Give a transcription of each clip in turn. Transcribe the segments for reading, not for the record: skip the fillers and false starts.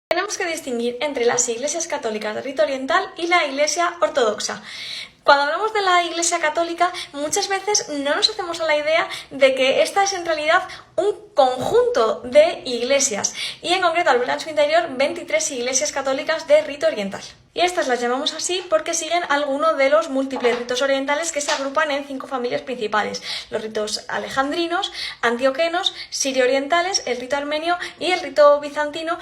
Tenemos que distinguir entre las iglesias católicas de rito oriental y la iglesia ortodoxa. Cuando hablamos de la Iglesia Católica, muchas veces no nos hacemos a la idea de que esta es en realidad un conjunto de iglesias, y en concreto al ver en su interior 23 iglesias católicas de rito oriental. Y estas las llamamos así porque siguen alguno de los múltiples ritos orientales que se agrupan en 5 familias principales: los ritos alejandrinos, antioquenos, sirio-orientales, el rito armenio y el rito bizantino,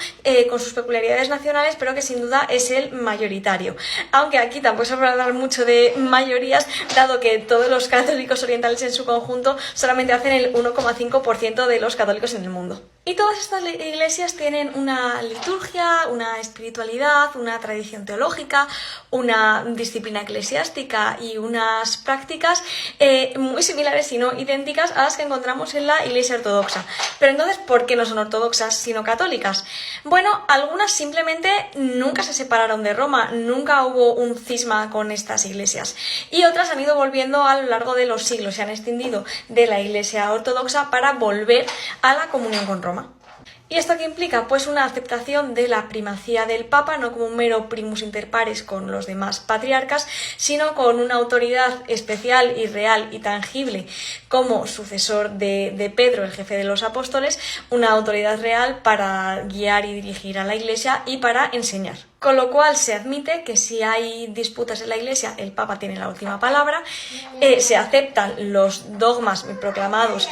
con sus peculiaridades nacionales, pero que sin duda es el mayoritario. Aunque aquí tampoco se va a hablar mucho de mayorías, dado que todos los católicos orientales en su conjunto solamente hacen el 1,5% de los católicos en el mundo. Y todas estas iglesias tienen una liturgia, una espiritualidad, una tradición teológica, una disciplina eclesiástica y unas prácticas muy similares, si no idénticas, a las que encontramos en la Iglesia ortodoxa. Pero entonces, ¿por qué no son ortodoxas sino católicas? Bueno, algunas simplemente nunca se separaron de Roma, nunca hubo un cisma con estas iglesias. Y otras han ido volviendo a lo largo de los siglos, se han extendido de la Iglesia ortodoxa para volver a la comunión con Roma. ¿Y esto qué implica? Pues una aceptación de la primacía del Papa, no como un mero primus inter pares con los demás patriarcas, sino con una autoridad especial y real y tangible como sucesor de Pedro, el jefe de los apóstoles, una autoridad real para guiar y dirigir a la Iglesia y para enseñar. Con lo cual se admite que si hay disputas en la Iglesia, el Papa tiene la última palabra, se aceptan los dogmas proclamados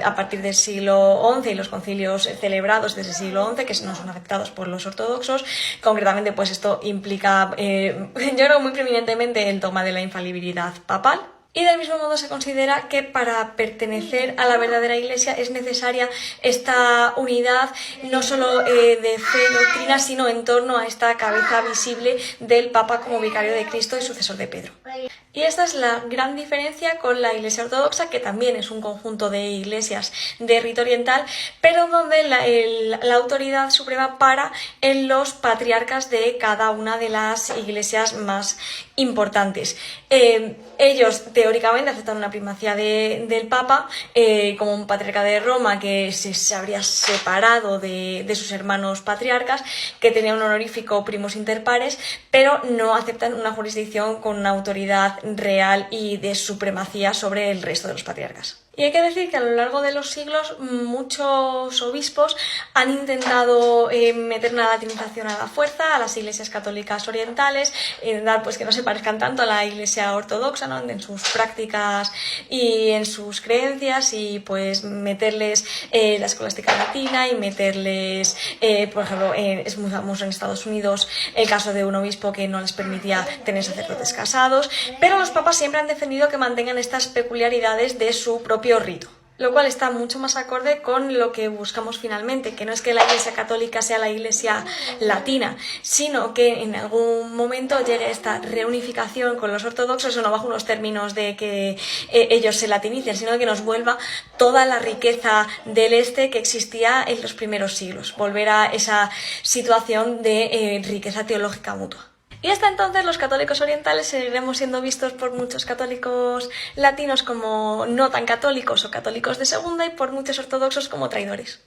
a partir del siglo XI y los concilios celebrados desde el siglo XI, que no son aceptados por los ortodoxos. Concretamente, pues esto implica, yo creo muy preeminentemente, el dogma de la infalibilidad papal. Y del mismo modo se considera que para pertenecer a la verdadera Iglesia es necesaria esta unidad, no solo de fe y doctrina, sino en torno a esta cabeza visible del Papa como vicario de Cristo y sucesor de Pedro. Y esta es la gran diferencia con la Iglesia ortodoxa, que también es un conjunto de iglesias de rito oriental, pero donde la autoridad suprema para en los patriarcas de cada una de las iglesias más importantes. Ellos teóricamente aceptan una primacía del Papa, como un patriarca de Roma que se habría separado de sus hermanos patriarcas, que tenía un honorífico primus inter pares, pero no aceptan una jurisdicción con una autoridad real y de supremacía sobre el resto de los patriarcas. Y hay que decir que a lo largo de los siglos muchos obispos han intentado meter una latinización a la fuerza a las iglesias católicas orientales, intentar pues que no se parezcan tanto a la iglesia ortodoxa, ¿no?, en sus prácticas y en sus creencias, y pues meterles la escolástica latina y meterles, por ejemplo, es muy famoso en Estados Unidos el caso de un obispo que no les permitía tener sacerdotes casados, pero los papas siempre han defendido que mantengan estas peculiaridades de su propio rito, lo cual está mucho más acorde con lo que buscamos finalmente, que no es que la Iglesia católica sea la Iglesia latina, sino que en algún momento llegue esta reunificación con los ortodoxos, no bajo unos términos de que ellos se latinicen, sino que nos vuelva toda la riqueza del este que existía en los primeros siglos, volver a esa situación de riqueza teológica mutua. Y hasta entonces los católicos orientales seguiremos siendo vistos por muchos católicos latinos como no tan católicos o católicos de segunda, y por muchos ortodoxos como traidores.